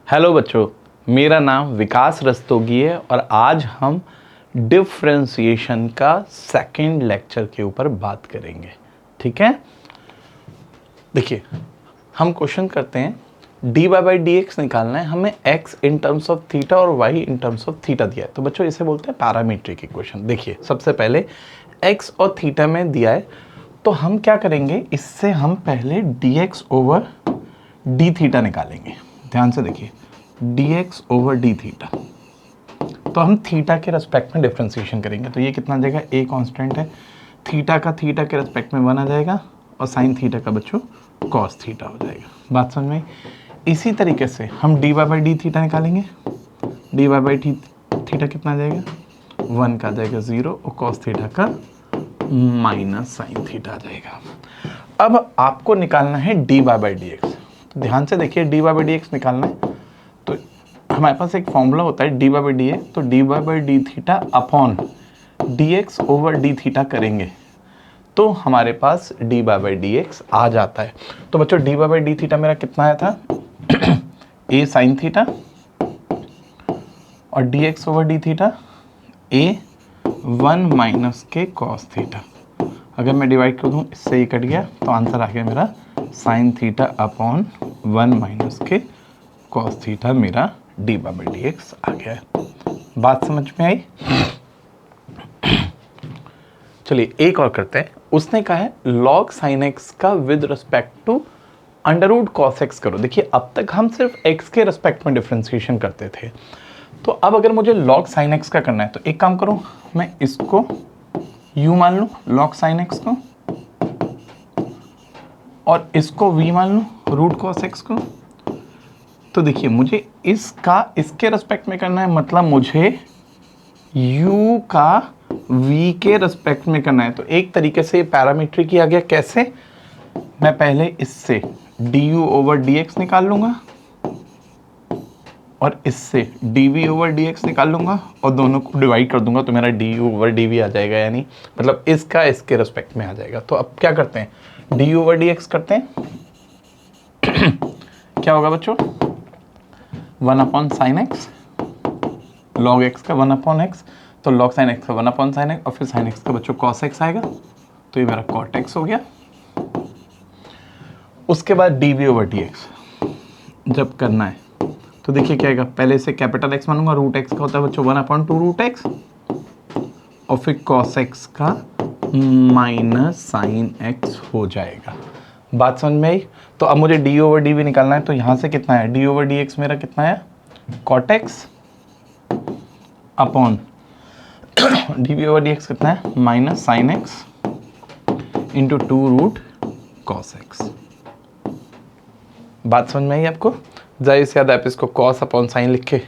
Hello बच्चों, मेरा नाम विकास रस्तोगी है और आज हम डिफरेंशिएशन का सेकंड लेक्चर के ऊपर बात करेंगे। ठीक है, देखिए हम क्वेश्चन करते हैं d y by d x निकालना है हमें, x in terms of theta और y in terms of theta दिया है। तो बच्चों इसे बोलते हैं पैरामीट्रिक इक्वेशन। देखिए सबसे पहले एक्स और थीटा में दिया है तो हम क्या करेंगे, इससे हम पहले D x over D theta निकालेंगे। ध्यान से देखिए, dx ओवर डी थीटा, तो हम थीटा के रेस्पेक्ट में डिफरेंशिएशन करेंगे। तो ये कितना आ जाएगा, a कांस्टेंट है, थीटा का थीटा के रेस्पेक्ट में 1 आ जाएगा और साइन थीटा का बच्चों cos थीटा हो जाएगा। बात समझ में? इसी तरीके से हम dy बाई डी थीटा निकालेंगे। dy बाई थीटा कितना आ जाएगा, 1 का आ जाएगा 0 और cos थीटा का माइनस साइन थीटा आ जाएगा। अब आपको निकालना है dy बाई डी एक्स। ध्यान से देखिए, dy बाई डी एक्स निकालना है तो हमारे पास एक फॉर्मूला होता है dy बाई डी एक्स, तो dy by D theta upon dx over D theta करेंगे तो हमारे पास dy बाई डी एक्स आ जाता है। तो बच्चों dy बाई डी थीटा मेरा कितना आया था a साइन थीटा और dx over D theta a 1 minus के cos थीटा। अगर मैं डिवाइड कर दूं इससे ही कट गया तो आंसर आ गया मेरा साइन थीटा अपॉन 1 माइनस के cos थीटा, मेरा डी बाई डी एक्स आ गया है। बात समझ में आई? चलिए एक और करते हैं। उसने कहा है log sin x का with respect to under root cos x करो। देखिए अब तक हम सिर्फ x के रिस्पेक्ट में डिफरेंशिएशन करते थे, तो अब अगर मुझे log sin x का करना है तो एक काम करूं, मैं इसको u मान लूं log sin x को और इसको v मान लूं रूट कॉस एक्स को। तो देखिए मुझे इसका इसके रेस्पेक्ट में करना है, मतलब मुझे u का v के रेस्पेक्ट में करना है। तो एक तरीके से पैरामीट्रिक ही आ गया। कैसे? मैं पहले इससे du ओवर dx निकाल लूंगा और इससे dv ओवर dx निकाल लूंगा और दोनों को डिवाइड कर दूंगा तो मेरा du ओवर dv आ जाएगा, यानी मतलब इसका इसके रेस्पेक्ट में आ जाएगा। तो अब क्या करते हैं, du ओवर dx करते हैं क्या होगा बच्चों, 1 upon sine x, log x का 1 अपॉन एक्स, तो लॉग साइन एक्स का 1 अपॉन साइन एक्स और फिर साइन एक्स का बच्चों कॉस एक्स आएगा, तो ये मेरा कॉट एक्स हो गया। उसके बाद d v over d x जब करना है तो देखिए क्या आएगा, पहले से कैपिटल एक्स मानूंगा, रूट एक्स का होता है बच्चों 1 अपॉन 2 रूट एक्स और फिर कॉस एक्स का माइनस साइन एक्स हो जाएगा। बात समझ में आई? तो अब मुझे डी ओवर डी वी निकालना है, तो यहाँ से कितना है, डी ओवर डी एक्स मेरा कितना है, cot x upon d v over d x कितना है, minus sine x into 2 root cos x. बात समझ में आई आपको? ज़्यादा से ज़्यादा आप इसको कॉस अपॉन साइन लिख के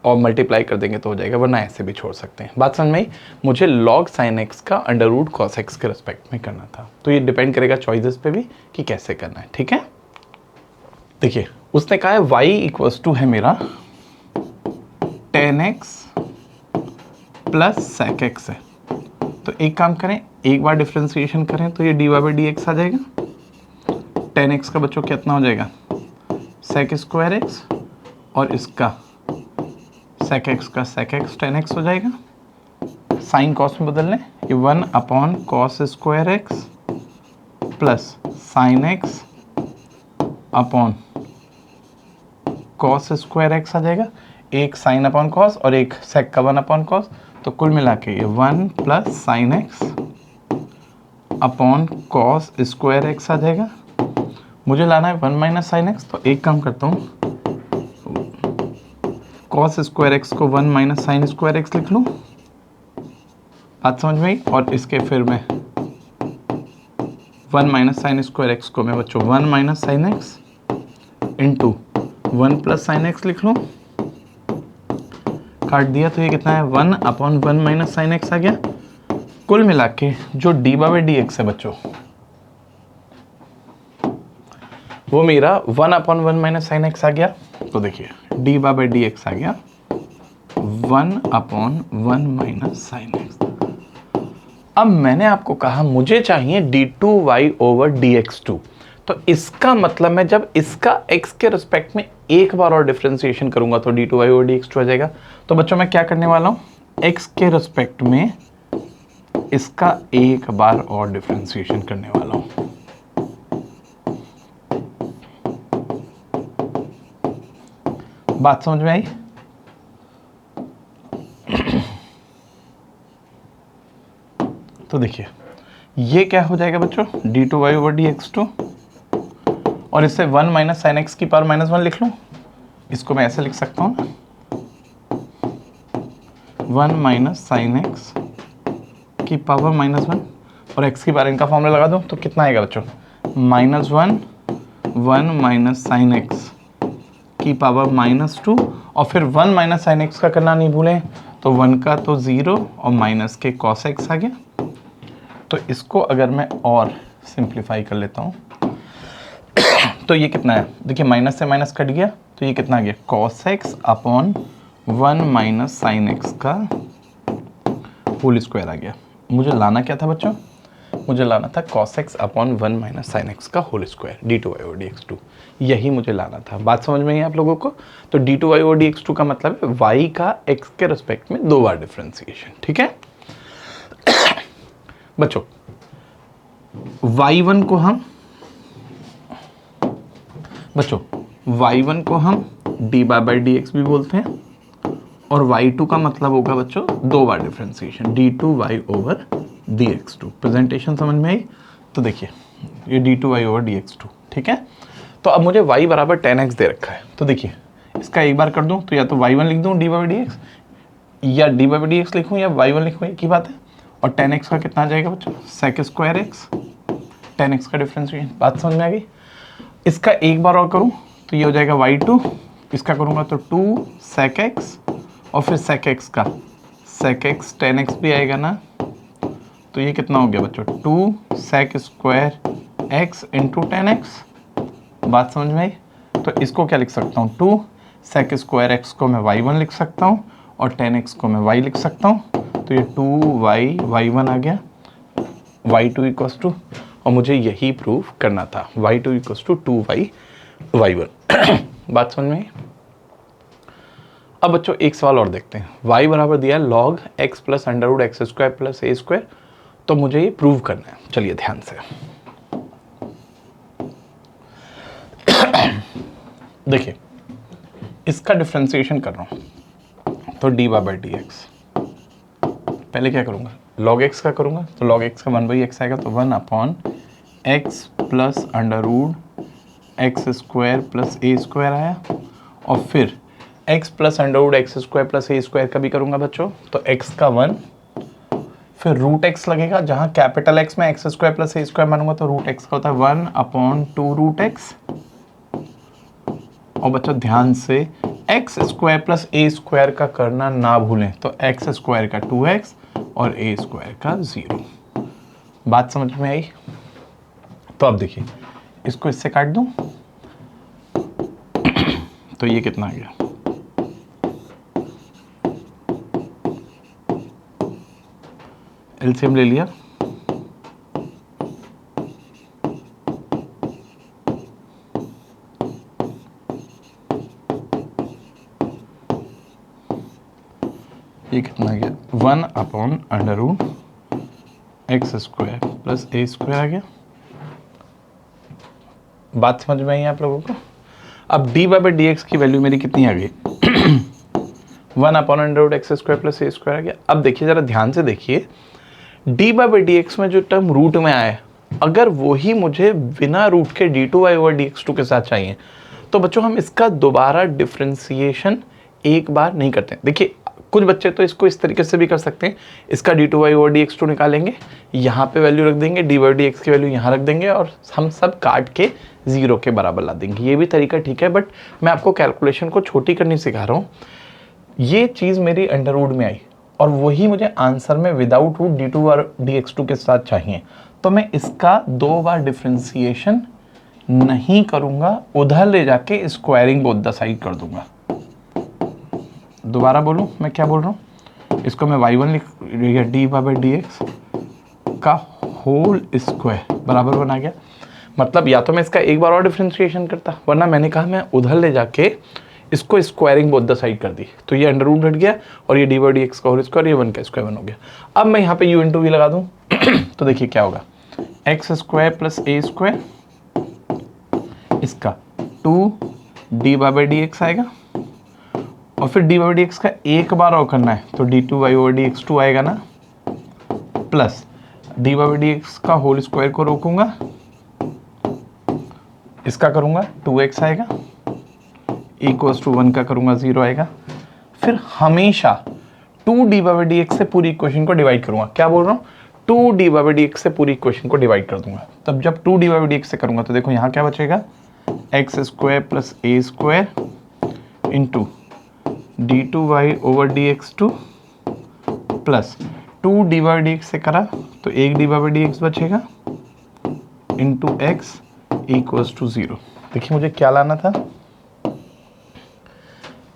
और मल्टीप्लाई कर देंगे तो हो जाएगा, वरना ऐसे भी छोड़ सकते हैं। बात समझ में आई? मुझे log sin x का अंडर रूट कॉस एक्स के रेस्पेक्ट में करना था, तो ये डिपेंड करेगा चॉइसेस पे भी कि कैसे करना है। ठीक है, देखिए उसने कहा है y इक्वल्स टू है मेरा tan x plus sec x है। तो एक काम करें, एक बार डिफरेंशिएशन करें तो ये dy बाई डी एक्स आ जाएगा। tan x का बच्चों कितना हो जाएगा, sec स्क्वायर x और इसका sec x का sec x tan x हो जाएगा। साइन कॉस में बदल लें, ये 1 upon cos square x plus sine x upon cos square x आ जाएगा। एक साइन अपॉन कॉस और एक sec का 1 अपॉन कॉस, तो कुल मिला के ये 1 plus sine x upon cos square x आ जाएगा। मुझे लाना है 1 माइनस साइन एक्स, तो एक काम करता हूँ, कॉस स्क्वायर एक्स को 1 माइनस साइन स्क्वायर एक्स लिख लूँ। बात समझ में आई? और इसके फिर मैं 1 माइनस साइन स्क्वायर एक्स को मैं बच्चों 1 minus sine x into 1 plus sine x लिख लूँ। काट दिया तो ये कितना है, 1 अपॉन 1 माइनस साइन एक्स आ गया। कुल मिला के जो डी बाई डी एक्स है बच्चों वो मेरा 1 अपॉन 1 माइनस साइन एक्स आ गया। तो देखिए डी बाई डी एक्स आ गया 1 अपॉन 1 माइनस साइन एक्स। अब मैंने आपको कहा मुझे चाहिए d2y ओवर dx2, तो इसका मतलब मैं जब इसका x के रिस्पेक्ट में एक बार और डिफ्रेंसिएशन करूंगा तो d2y ओवर dx2 आ जाएगा। तो बच्चों मैं क्या करने वाला हूँ, x के रिस्पेक्ट में इसका एक बार और डिफ्रेंसिएशन करने वाला हूँ। बात समझ में आई? तो देखिए ये क्या हो जाएगा बच्चों, d2y ओवर dx2, और इससे 1 माइनस साइन एक्स की पावर -1 लिख लूँ। इसको मैं ऐसे लिख सकता हूँ ना, 1 माइनस साइन एक्स की पावर -1, और x की पावर इनका फॉर्मूला लगा दूँ तो कितना आएगा बच्चों, -1 1 माइनस साइन एक्स की पावर -2, और फिर 1 माइनस साइन एक्स का करना नहीं भूलें, तो 1 का तो 0 और माइनस के कॉस एक्स आ गया। तो इसको अगर मैं और सिंप्लीफाई कर लेता हूँ तो ये कितना है, देखिए माइनस से माइनस कट गया तो ये कितना आ गया, cos x upon 1 minus sine x का होल स्क्वायर आ गया। मुझे लाना क्या था बच्चों, मुझे लाना था cos x upon 1 minus sine x का whole square d2y over dx2, यही मुझे लाना था। बात समझ में आई आप लोगों को? तो d2y ओवर dx2 का मतलब है y का x के रिस्पेक्ट में 2 बार डिफरेंशिएशन, ठीक है बच्चों। y1 को हम dy बाई dx भी बोलते हैं, और y2 का मतलब होगा बच्चों 2 बार differentiation d2y over dx2। Presentation समझ में आई? तो देखिए ये d2y ओवर dx2, ठीक है। तो अब मुझे y बराबर 10x दे रखा है, तो देखिए इसका एक बार कर दूं तो या तो y1 लिख दूं dy बाई dx, या dy बाई dx लिखूं या y1 लिखूं, एक ही बात है। और 10x का कितना आ जाएगा बच्चों, sec स्क्वायर x, 10x का डिफरेंशिएशन। बात समझ में आ गई? इसका एक बार और करूं तो ये हो जाएगा y2, इसका करूंगा तो 2 sec x, और फिर sec x का sec x 10x भी आएगा ना, तो ये कितना हो गया बच्चों, 2 sec square x into 10x। बात समझ में आई? तो इसको क्या लिख सकता हूँ, 2 sec स्क्वायर x को मैं y1 लिख सकता हूँ और 10x को मैं y लिख सकता हूँ। तो ये 2y y1 आ गया, y2 इक्वल्स टू, और मुझे यही प्रूव करना था, y2 equals to 2y y1। बात समझ में आई? अब बच्चों एक सवाल और देखते हैं। y बराबर दिया है log x plus under root x square plus a square, तो मुझे ये प्रूव करना है। चलिए ध्यान से देखिए, इसका डिफरेंशिएशन कर रहा हूं तो dy बाई dx, पहले क्या करूंगा, log x का करूंगा, तो log x का 1/x आएगा, तो 1 upon x plus under root x square plus a square आया, और फिर x plus under root x square plus a square का भी करूंगा बच्चों, तो x का 1, फिर रूट x लगेगा, जहां कैपिटल X में x square plus a square मानूंगा तो रूट x का होता है 1 अपॉन 2 रूट x, और बच्चों ध्यान से x square plus a square का करना ना भूलें, तो एक्स स्क्वायर का 2x और ए स्क्वायर का 0। बात समझ में आई? तो अब देखिए इसको इससे काट दूं तो ये कितना आ गया, एलसीएम ले लिया, ये कितना आ गया, 1 upon under root x square plus a square आ गया। बात समझ में आई आप लोगों को? अब dy बाई dx की वैल्यू मेरी कितनी आ गई, 1 upon under root x square plus a square आ गया। अब देखिए जरा ध्यान से देखिए, dy बाई dx में जो टर्म रूट में आया है, अगर वही मुझे बिना रूट के d2y ओवर dx2 के साथ चाहिए, तो बच्चों हम इसका दोबारा डिफरेंशिएशन एक बार नहीं करते। देखिए कुछ बच्चे तो इसको इस तरीके से भी कर सकते हैं, इसका d2y ओवर dx2 निकालेंगे, यहाँ पे वैल्यू रख देंगे, dy बाई dx की वैल्यू यहाँ रख देंगे, और हम सब काट के 0 के बराबर ला देंगे। ये भी तरीका ठीक है, बट मैं आपको कैलकुलेशन को छोटी करनी सिखा रहा हूँ। ये चीज़ मेरी अंडर रूट में आई और वही मुझे आंसर में विदाउट रूट d2 और dx2 के साथ चाहिए, तो मैं इसका 2 बार डिफ्रेंसिएशन नहीं करूँगा, उधर ले जाके स्क्वायरिंग बोथ द साइड कर दूंगा। दोबारा बोलूं मैं क्या बोल रहा हूँ, इसको मैं y1 लिख, dy बाई dx का होल स्क्वायर बराबर बना गया। मतलब या तो मैं इसका एक बार और डिफ्रेंशिएशन करता, वरना मैंने कहा मैं उधर ले जाके इसको स्क्वायरिंग बोथ द साइड कर दी, तो ये अंडर रूट हट गया और ये डी बाई डी एक्स का होल स्क्वायर, ये 1 का स्क्वायर 1 हो गया। अब मैं यहाँ पे यू इंटू वी लगा दूँ तो देखिए क्या होगा, x square plus a square, इसका 2 डी बाई डी एक्स आएगा, और फिर डी बाई डी एक्स का एक बार और करना है तो d two y over d x 2 आएगा ना, plus d by d x का होल स्क्वायर को रोकूंगा, इसका करूंगा 2x आएगा, इक्वल्स टू 1 का करूंगा 0 आएगा। फिर हमेशा 2d बाई डी एक्स से पूरी इक्वेशन को डिवाइड करूंगा। क्या बोल रहा हूँ, 2d बाई डी एक्स से पूरी इक्वेशन को डिवाइड कर दूंगा। तब जब 2d बाई डी एक्स से करूंगा तो देखो यहाँ क्या बचेगा, x square plus a square into d two y over d x 2 plus 2d by d x से करा तो 1d बाई डी एक्स बचेगा इंटू एक्स इक्वल्स टू 0। देखिए मुझे क्या लाना था,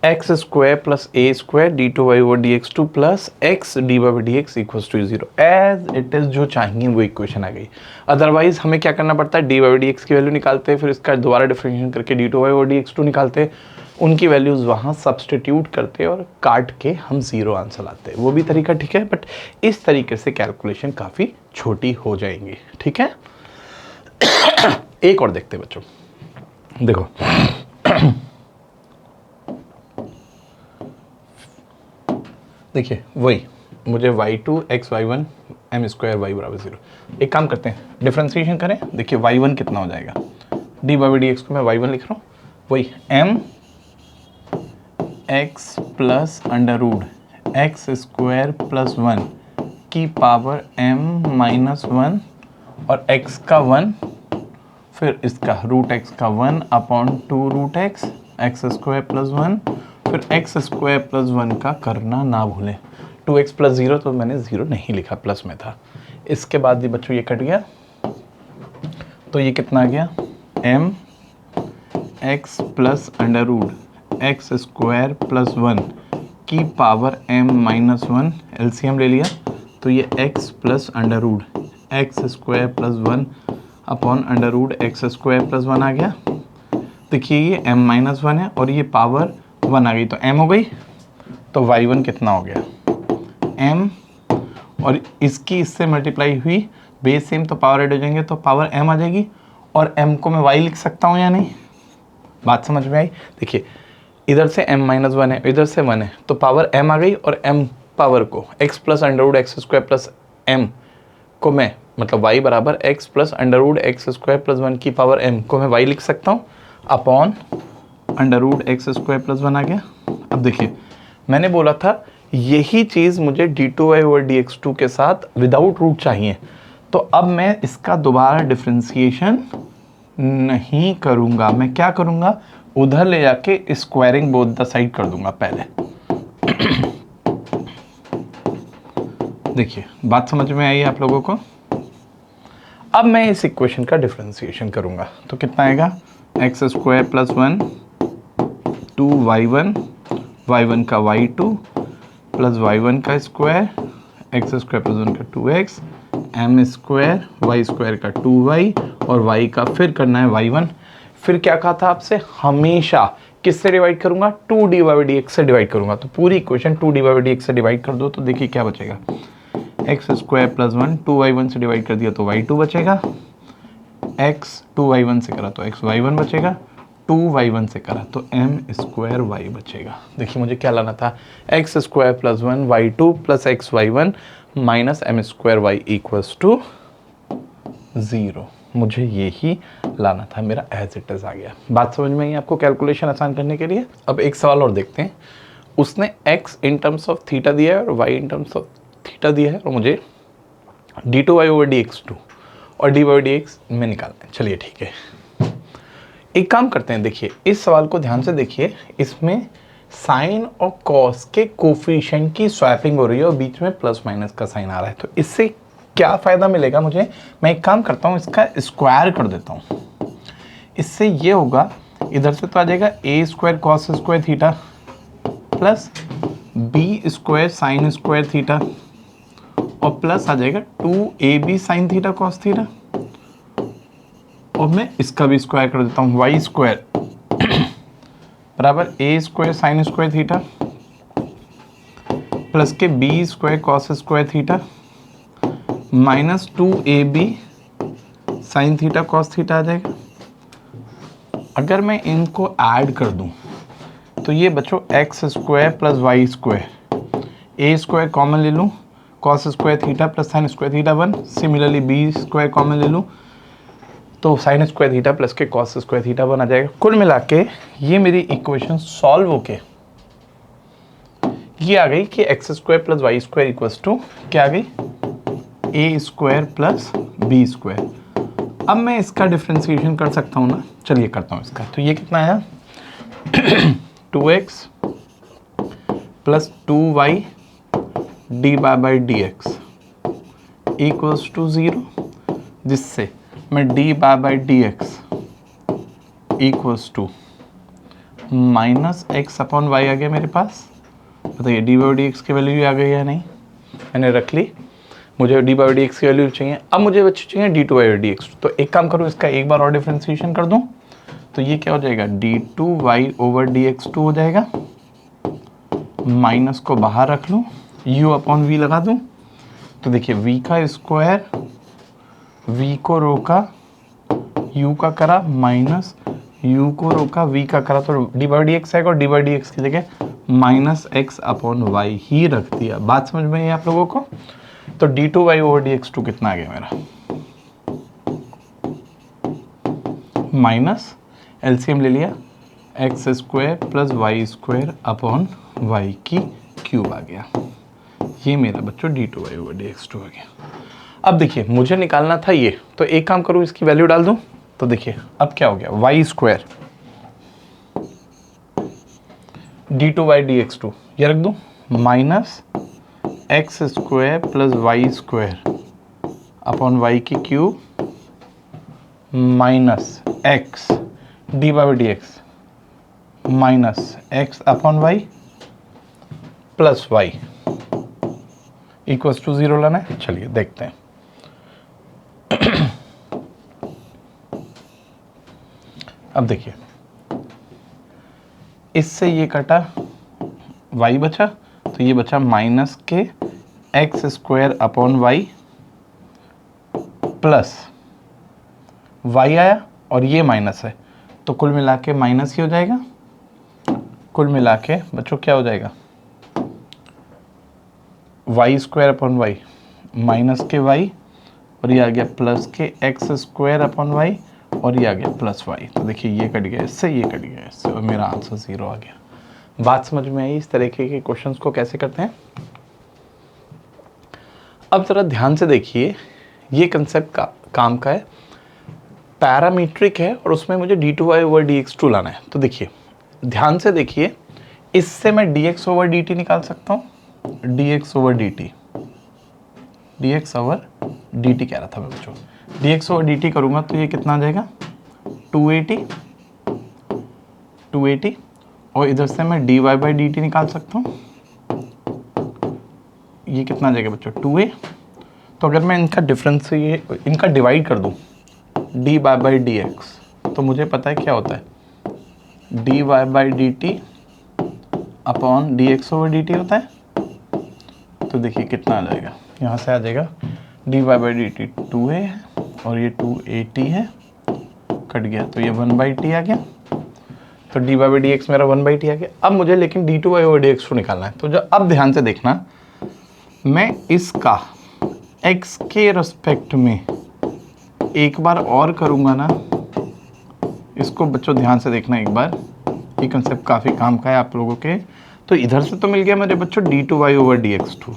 x square plus a square d two y over d x 2 plus x d by d x equals to 0। As it is जो चाहिए वो इक्वेशन आ गई। अदरवाइज हमें क्या करना पड़ता है, डी बाई डी एक्स की वैल्यू निकालते हैं, फिर इसका दोबारा डिफरेंशिएशन करके d two y over d x 2 निकालते हैं, उनकी वैल्यूज वहाँ सब्सटीट्यूट करते हैं और काट के हम 0 आंसर लाते हैं। वो भी तरीका ठीक है, बट इस तरीके से कैलकुलेशन काफ़ी छोटी हो जाएंगी। ठीक है, एक और देखते हैं बच्चों, देखो देखिए वही मुझे y2 x y1 m square y बराबर 0। एक काम करते हैं, डिफरेंशिएशन करें। देखिए y1 कितना हो जाएगा, d बाई डी एक्स को मैं y1 लिख रहा हूँ, वही m x plus under root x square plus 1 की पावर m माइनस 1 और x का 1, फिर इसका रूट x का 1 upon 2 root x square plus 1, फिर एक्स स्क्वायर प्लस 1 का करना ना भूलें। 2x प्लस 0 तो मैंने 0 नहीं लिखा, प्लस में था। इसके बाद ये बच्चों ये कट गया तो ये कितना आ गया, m x plus under root x square plus 1 की पावर m माइनस 1, एलसीएम ले लिया तो ये x plus under root x square plus 1 upon under root x square plus 1 आ गया। देखिए ये m माइनस 1 है और ये पावर 1 आ गई तो m हो गई, तो y1 कितना हो गया m, और इसकी इससे मल्टीप्लाई हुई, बेस सेम तो पावर ऐड हो जाएंगे तो पावर m आ जाएगी, और m को मैं y लिख सकता हूँ या नहीं, बात समझ में आई। देखिए इधर से m माइनस 1 है, इधर से 1 है, तो पावर m आ गई, और m पावर को x plus under root x square plus m को मैं, मतलब y बराबर x plus under root x square plus 1 की पावर m को मैं y लिख सकता हूँ upon under root x square plus 1 आ गया। अब देखिए मैंने बोला था यही चीज़ मुझे d two y over d x 2 के साथ विदाउट रूट चाहिए, तो अब मैं इसका दोबारा डिफ्रेंशिएशन नहीं करूँगा। मैं क्या करूँगा, उधर ले जाके स्क्वायरिंग बोथ द साइड कर दूंगा पहले। देखिए बात समझ में आई आप लोगों को। अब मैं इस इक्वेशन का डिफ्रेंशिएशन करूँगा तो कितना आएगा, एक्स स्क्वायर प्लस 1 2 y1 का y2 प्लस y1 का स्क्वायर एक्स स्क्वायर प्लस 1 का 2x m square y square का 2y और y का फिर करना है y1। फिर क्या कहा था आपसे, हमेशा किससे डिवाइड करूंगा, 2d बाई डी एक्स से डिवाइड करूंगा। तो पूरी equation 2d by d x से डिवाइड कर दो तो देखिए क्या बचेगा, एक्स स्क्वायर प्लस 1 2y1 से डिवाइड कर दिया तो y2 बचेगा, x 2y1 से करा तो xy1 बचेगा, 2y1 से करा तो m स्क्वायर y बचेगा। देखिए मुझे क्या लाना था, x square plus 1 y2 plus xy1 minus m square y equals to 0। मुझे यही लाना था, मेरा एज इट इज आ गया। बात समझ में आई आपको कैलकुलेशन आसान करने के लिए। अब एक सवाल और देखते हैं, उसने x in terms of theta दिया है और y in terms of theta दिया है और मुझे d two y over d x 2 और डी बाई डी एक्स में निकालना है। चलिए ठीक है, एक काम करते हैं। देखिए इस सवाल को ध्यान से देखिए, इसमें साइन और कॉस के कोफिशिएंट की स्वैपिंग हो रही है और बीच में प्लस माइनस का साइन आ रहा है। तो इससे क्या फ़ायदा मिलेगा मुझे, मैं एक काम करता हूँ, इसका स्क्वायर कर देता हूँ। इससे ये होगा, इधर से तो आ जाएगा a square cos square theta plus b square sine square theta और प्लस आ जाएगा 2ab sine theta cos theta और मैं इसका भी स्क्वायर कर देता हूँ, वाई स्क्वायर बराबर a square sine square theta plus के b square cos square theta minus 2ab sine theta cos theta आ जाएगा। अगर मैं इनको ऐड कर दूं तो ये बच्चों x square plus y square, a square common ले लूँ, cos square theta plus sine square theta 1, similarly b square common ले लूँ तो साइन स्क्वायर थीटा प्लस के कॉस स्क्वायर थीटा 1 आ जाएगा। कुल मिला के ये मेरी इक्वेशन सॉल्व होके ये आ गई कि x square plus y square equals to क्या आ गई, a square plus b square. अब मैं इसका डिफ्रेंसिएशन कर सकता हूँ ना, चलिए करता हूँ इसका। तो ये कितना आया 2x plus 2y d by d x equals to 0, जिससे मैं d by d x equals to minus x upon y आ गया मेरे पास। बताइए डी बाई डी एक्स की वैल्यू आ गई या नहीं, मैंने रख ली। मुझे डी बाई डी एक्स की वैल्यू चाहिए, अब मुझे बच्चे चाहिए d two by d x. तो एक काम करूँ, इसका एक बार और डिफ्रेंसिएशन कर दूँ तो ये क्या हो जाएगा, d two y over d x two हो जाएगा। माइनस को बाहर रख लूँ, यू अपॉन वी लगा दूँ तो देखिए वी का स्क्वायर, वी को रोका, यू का करा, माइनस यू को रोका, वी का करा, तो डी बाई डी एक्स आएगा और डी बाई डी एक्स की जगह minus x upon why he रख दिया। बात समझ में आई आप लोगों को। तो d two y over d x two कितना आ गया मेरा, माइनस एलसीएम ले लिया, x square plus y square upon y की क्यूब आ गया। ये मेरा बच्चों d two y over d x two आ गया। अब देखिए मुझे निकालना था ये, तो एक काम करूँ इसकी वैल्यू डाल दूँ तो देखिए अब क्या हो गया, y square d two y d x two ये रख दूँ, minus x square plus y square upon y की cube minus x d by d x minus x upon y plus y equals to 0 लाना है। चलिए देखते हैं। अब देखिए इससे ये कटा, y बचा, तो ये बचा minus k x square upon y plus y आया और ये माइनस है तो कुल मिला के माइनस ही हो जाएगा। कुल मिला के बच्चों क्या हो जाएगा, y square upon y minus k y और ये आ गया प्लस के एक्स स्क्वायर अपॉन वाई और ये आ गया प्लस वाई। तो देखिए ये कट गया इससे, ये कट गया इससे और मेरा आंसर 0 आ गया। बात समझ में आई इस तरीके के क्वेश्चंस को कैसे करते हैं। अब ज़रा ध्यान से देखिए, ये कंसेप्ट का काम का है, पैरामीट्रिक है और उसमें मुझे d two y over d x two लाना है। तो देखिए ध्यान से देखिए, इससे मैं d x over d t निकाल सकता हूँ, d x over d t, d x over d t कह रहा था मैं बच्चों, d x over d t करूँगा तो ये कितना आ जाएगा 280 और इधर से मैं d y by d t निकाल सकता हूँ, ये कितना आ जाएगा बच्चों 2a। तो अगर मैं इनका डिफरेंस इनका डिवाइड कर दूँ d y by d x तो मुझे पता है क्या होता है, d y by d t upon d x over d t होता है। तो देखिए कितना आ जाएगा, यहाँ से आ जाएगा d y by d t 2a है और ये 280 है, कट गया तो ये 1/t आ गया। तो d y by d x मेरा 1/t आ गया। अब मुझे लेकिन d two y over d x two निकालना है। तो जो अब ध्यान से देखना, मैं इसका x के रेस्पेक्ट में एक बार और करूँगा ना, इसको बच्चों ध्यान से देखना एक बार, ये कंसेप्ट काफ़ी काम का है आप लोगों के। तो इधर से तो मिल गया मेरे बच्चों d two y over d x two,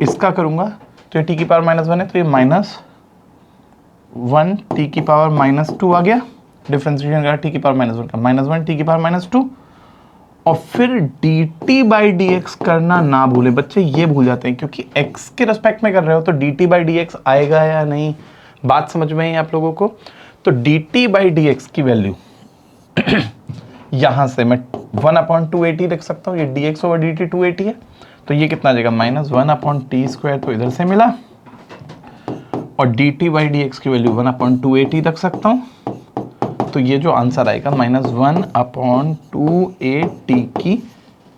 इसका करूँगा तो ये टी की पावर -1 है तो ये -1 टी की पावर -2 आ गया। डिफ्रेंसिएशन करा टी की पावर -1 का, -1 टी की पावर -2 और फिर D T by d x करना ना भूलें बच्चे, ये भूल जाते हैं क्योंकि x के रेस्पेक्ट में कर रहे हो तो D T by d x आएगा या नहीं, बात समझ में आई आप लोगों को। तो D T by d x की वैल्यू यहाँ से मैं 1/280 रख सकता हूँ, ये D x over d T 280 है तो ये कितना आ जाएगा -1/t², तो इधर से मिला और D T by d x की वैल्यू 1/2at रख सकता हूँ। तो ये जो आंसर आएगा -1/2at की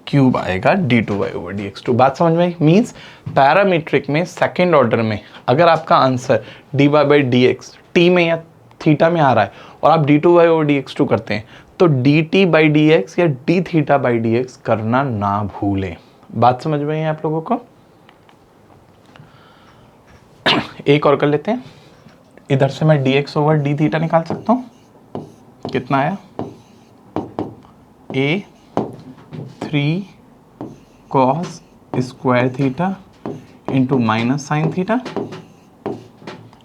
क्यूब आएगा d2y/dx2। बात समझ में आई? मीन्स पैरामीट्रिक में सेकेंड ऑर्डर में अगर आपका आंसर dy/dx t में या थीटा में आ रहा है और आप d2y/dx2 करते हैं तो dt/dx या dθ/dx करना ना भूलें। बात समझ में आई आप लोगों को? एक और कर लेते हैं। इधर से मैं dx/dθ निकाल सकता हूं। कितना आया? a3 cos square theta into minus sine theta.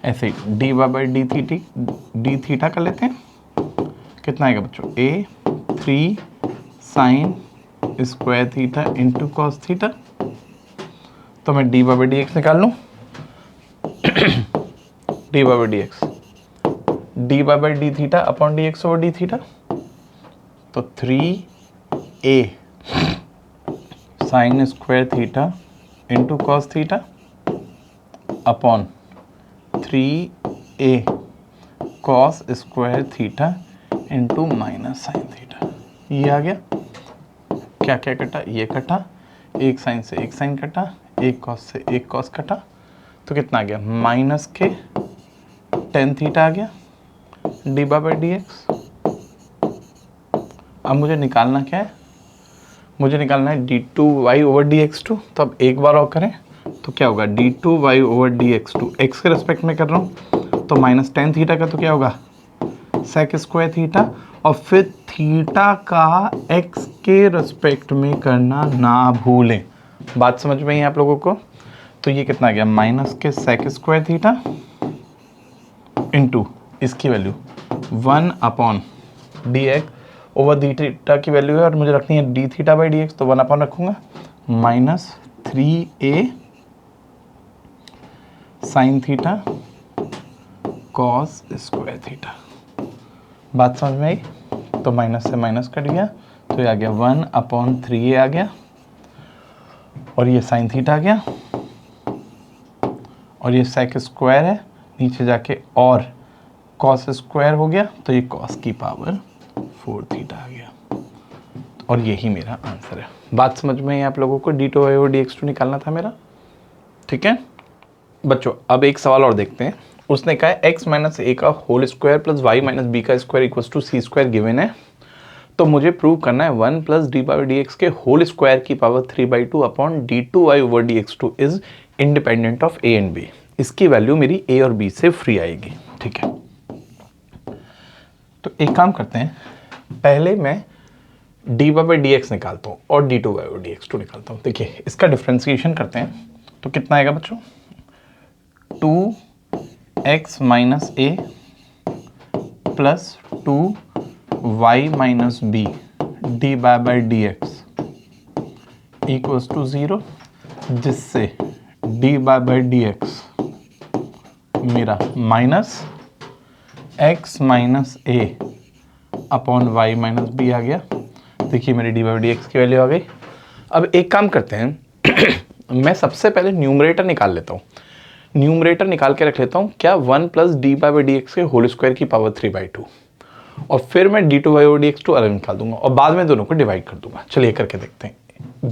ऐसे ही dy/dθ कर लेते हैं। कितना आएगा बच्चों? a3 sign square theta into cos theta. तो मैं dy/dx निकाल लूँ। dy/dx dy/dθ upon dx/dθ। तो 3a sign square theta into cos theta upon 3a cos square theta into minus sine theta. ये आ गया। क्या क्या कटा? ये कटा, एक साइन से एक साइन कटा, एक कॉस से एक कॉस कटा। तो कितना आ गया? माइनस के टेन थीटा आ गया dy/dx। अब मुझे निकालना क्या है? मुझे निकालना है d2y/dx2। तो अब एक बार और करें तो क्या होगा? d2y/dx2 x के रिस्पेक्ट में कर रहा हूँ तो माइनस टेन थीटा का तो क्या होगा? Sec square theta. और फिर थीटा का x के रिस्पेक्ट में करना ना भूलें। बात समझ में आई आप लोगों को? तो ये कितना आ गया? माइनस के सेक स्क्वायर थीटा इंटू इसकी वैल्यू 1/dx/dθ की वैल्यू है और मुझे रखनी है dθ/dx। तो 1 रखूंगा minus 3a sign theta cos square theta. बात समझ में आई? तो माइनस से माइनस कट गया तो ये आ गया 1/3a आ गया और ये साइन थीटा आ गया और ये सेक स्क्वायर है नीचे जाके और कॉस स्क्वायर हो गया तो ये कॉस की पावर 4 थीटा आ गया और यही मेरा आंसर है। बात समझ में आई आप लोगों को? d2y/dx2 निकालना था मेरा। ठीक है बच्चों, अब एक सवाल और देखते हैं। उसने कहा है x माइनस a का whole square plus y minus b का square equals to c square given है। तो मुझे प्रूव करना है 1 प्लस d/dx के होल स्क्वायर की power 3/2 upon d2y/dx2 is independent of a and b। इसकी वैल्यू मेरी a और b से फ्री आएगी। ठीक है, तो एक काम करते हैं, पहले मैं dy/dx निकालता हूँ और d2y/dx2 निकालता हूँ। देखिए इसका डिफ्रेंसिएशन करते हैं तो कितना आएगा बच्चों? 2x minus a plus 2y minus b dy/dx equals to 0, जिससे dy/dx मेरा minus x minus a upon y minus b आ गया। देखिए मेरी dy/dx की वैल्यू आ गई। अब एक काम करते हैं मैं सबसे पहले न्यूमरेटर निकाल लेता हूँ। न्यूमरेटर निकाल के रख लेता हूँ क्या? 1 प्लस dy/dx के होल स्क्वायर की पावर 3/2 और फिर मैं d2y/dx2 अलग निकाल दूंगा और बाद में दोनों को डिवाइड कर दूंगा। चलिए करके देखते हैं।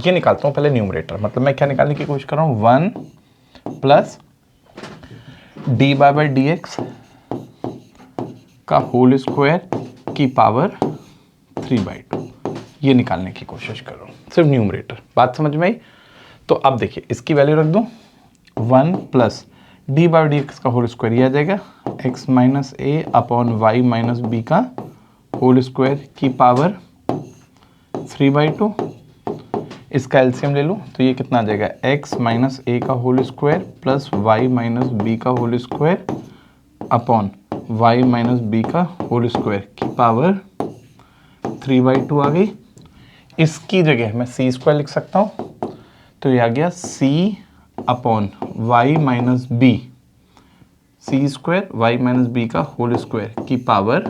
ये निकालता हूँ पहले न्यूमरेटर, मतलब मैं क्या निकालने की कोशिश कर रहा हूँ? 1 प्लस dy/dx का होल स्क्वायर की पावर 3/2 ये निकालने की कोशिश कर रहा हूँ, सिर्फ न्यूमरेटर। बात समझ में आई? तो अब देखिए इसकी वैल्यू रख दूँ 1 प्लस dy/dx का होल स्क्वायर ये आ जाएगा x minus a upon y minus b का होल स्क्वायर की पावर 3/2। इसका एलसीएम ले लूँ तो ये कितना आ जाएगा? x माइनस a का whole square plus y minus b का whole square upon y minus b का होल स्क्वायर की पावर 3/2 आ गई। इसकी जगह मैं c स्क्वायर लिख सकता हूँ तो ये आ गया c upon y minus b, c square y minus b का होल स्क्वायर की पावर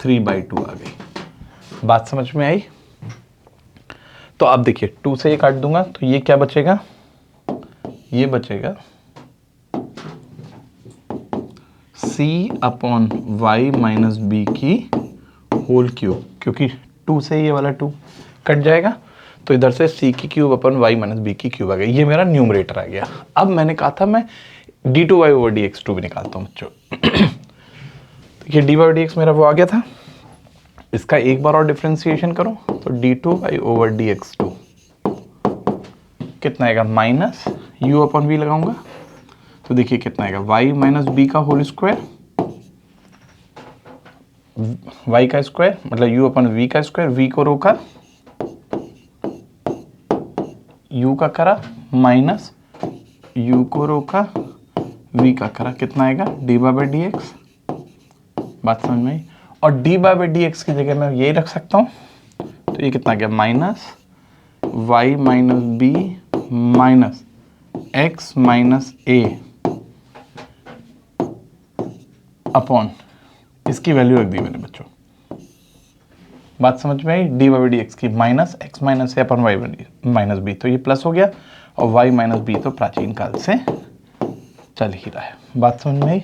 3/2 आ गई। बात समझ में आई? तो अब देखिए 2 से ये काट दूंगा तो ये क्या बचेगा? ये बचेगा सी अपॉन वाई माइनस बी की होल क्यूब, क्योंकि 2 से ये वाला 2 कट जाएगा, तो इधर से सी की क्यूब अपन वाई माइनस बी की क्यूब आ गई। ये मेरा न्यूमरेटर आ गया। अब मैंने कहा था मैं d2y ओवर dx2 भी निकालता हूँ बच्चों। तो ये dy ओवर dx मेरा वो आ गया था। इसका एक बार और डिफ्रेंसिएशन करो तो d2y ओवर dx2 कितना आएगा, माइनस u अपॉन v लगाऊंगा तो देखिए कितना आएगा, y माइनस बी का होल स्क्वायर, y का स्क्वायर मतलब u अपॉन v का स्क्वायर, v को रोका, u का करा, माइनस u को रोका, v का करा, कितना आएगा, dy बाई dx। बात समझ में आई। और dy बाई dx की जगह मैं ये रख सकता हूँ, तो ये कितना आ गया, minus y minus b minus x minus a upon, इसकी वैल्यू रख दी मैंने बच्चों। बात समझ में आई। डी बाई डी एक्स की minus x minus a upon y minus b, तो ये प्लस हो गया, और वाई माइनस बी तो प्राचीन काल से चल ही रहा है। बात समझ में आई।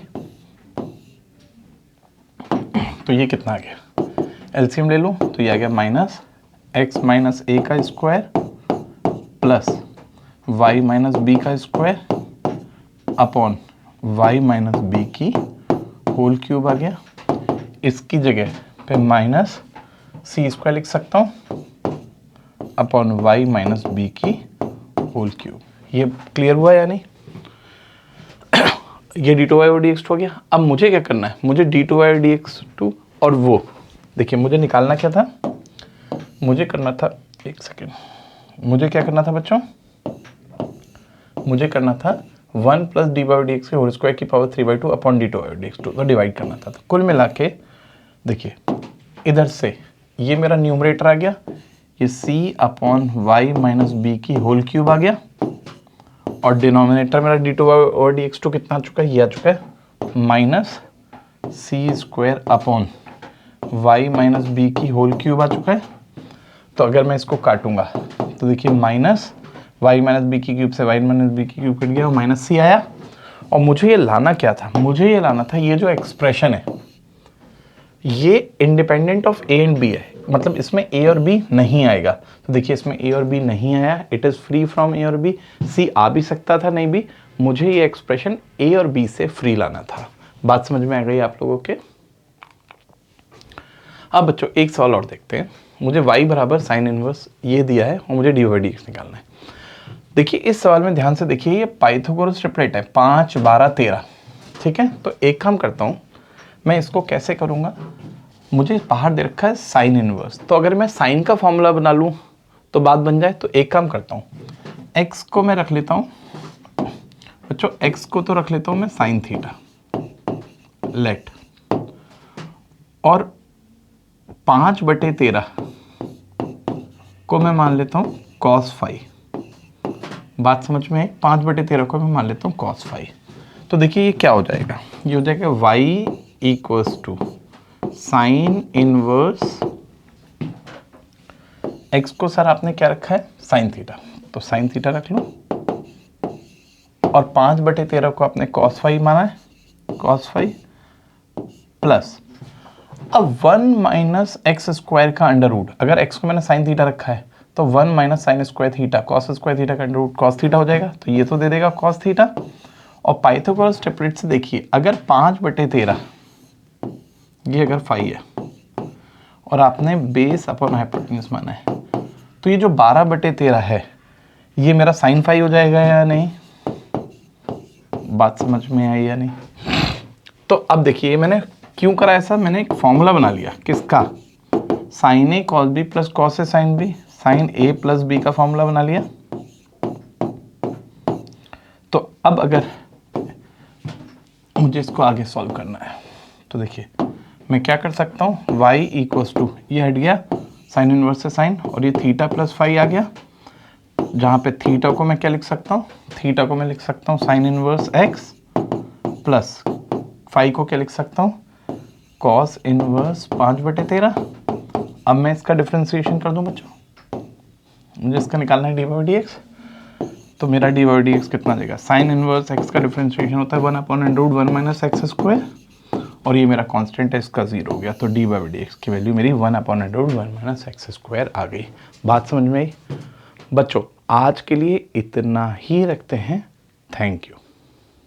तो ये कितना आ गया, एलसीएम ले लूँ तो ये आ गया माइनस एक्स माइनस ए का square plus y minus b का square upon y minus b की होल क्यूब आ गया। इसकी जगह पे माइनस सी स्क्वायर लिख सकता हूँ अपॉन वाई माइनस बी की होल क्यूब। ये क्लियर हुआ या नहीं। ये d2y और dx2 हो गया। अब मुझे क्या करना है, मुझे d2y और dx2 और वो देखिए मुझे निकालना क्या था, मुझे करना था, एक सेकेंड, मुझे क्या करना था बच्चों, मुझे करना था 1 plus d by d x के होल स्क्वायर की पावर 3/2 अपॉन d2y और dx2 तो डिवाइड करना था। तो कुल मिला के देखिए इधर से ये मेरा न्यूमरेटर आ गया, ये c upon y minus b की होल क्यूब आ गया, और डिनोमिनेटर मेरा d2y और dx2 कितना आ चुका है, ये आ चुका है minus c square upon y minus b की होल क्यूब आ चुका है। तो अगर मैं इसको काटूंगा तो देखिए माइनस वाई माइनस बी की क्यूब से वाई माइनस बी की क्यूब कट गया और माइनस सी आया। और मुझे ये लाना क्या था, मुझे ये लाना था ये जो एक्सप्रेशन है ये independent of a and b है, मतलब इसमें ए और बी नहीं आएगा। तो देखिए इसमें ए और बी नहीं आया, इट इज़ फ्री फ्रॉम ए और बी। सी आ भी सकता था, नहीं भी, मुझे ये एक्सप्रेशन ए और बी से फ्री लाना था। बात समझ में आ गई आप लोगों के। अब बच्चों एक सवाल और देखते हैं। मुझे y बराबर साइन इनवर्स ये दिया है और मुझे डी बाई डी एक्स निकालना है। देखिए इस सवाल में ध्यान से देखिए, ये पाइथागोरस ट्रिपलेट है 5 12 13, ठीक है। तो एक काम करता हूँ मैं, इसको कैसे करूँगा, मुझे बाहर दे रखा है साइन इनवर्स, तो अगर मैं साइन का फॉर्मूला बना लूँ तो बात बन जाए। तो एक काम करता हूँ, x को मैं रख लेता हूँ बच्चों, x को तो रख लेता हूँ मैं साइन थीटा लेट, और 5/13 को मैं मान लेता हूँ cos फाई। बात समझ में है, 5/13 को मैं मान लेता हूँ cos फाई। तो देखिए ये क्या हो जाएगा, ये हो जाएगा y equals to sine inverse x को सर आपने क्या रखा है, साइन थीटा, तो साइन थीटा रख लो, और 5/13 को आपने cos फाई माना है, cos फाई प्लस, अब 1 माइनस एक्स स्क्वायर का अंडर रूट, अगर x को मैंने साइन थीटा रखा है तो 1 minus sign square theta cos square theta का अंडर रूट कॉस थीटा हो जाएगा, तो ये तो दे देगा कॉस थीटा। और पाइथागोरस ट्रिपलेट से देखिए अगर 5/13 ये अगर फाई है और आपने बेस अपॉन हाइपोटेन्यूज माना है, तो ये जो 12/13 है ये मेरा साइन फाई हो जाएगा या नहीं। बात समझ में आई या नहीं। तो अब देखिए मैंने क्यों करा ऐसा, मैंने एक फॉर्मूला बना लिया किसका, sign A cos B plus cos A sine B, sign A plus B का फॉर्मूला बना लिया। तो अब अगर मुझे इसको आगे सॉल्व करना है तो देखिए मैं क्या कर सकता हूँ, y इक्वल्स टू, ये हट गया साइन इनवर्स से साइन, और ये थीटा प्लस फाई आ गया, जहाँ पे थीटा को मैं क्या लिख सकता हूँ, थीटा को मैं लिख सकता हूँ sine inverse x plus phi को क्या लिख सकता हूँ, कॉस इनवर्स 5/13। अब मैं इसका डिफरेंशिएशन कर दूं बच्चों, मुझे इसका निकालना है डी बाई डी एक्स, तो मेरा डी बाई डी एक्स कितना आ जाएगा, साइन इनवर्स एक्स का डिफरेंशिएशन होता है 1/√1 माइनस एक्स स्क्वायर और ये मेरा कांस्टेंट है, इसका 0 हो गया, तो डी बाई डी एक्स की वैल्यू मेरी 1/√1 - x² आ गई। बात समझ में आई? बच्चों आज के लिए इतना ही रखते हैं। Thank you.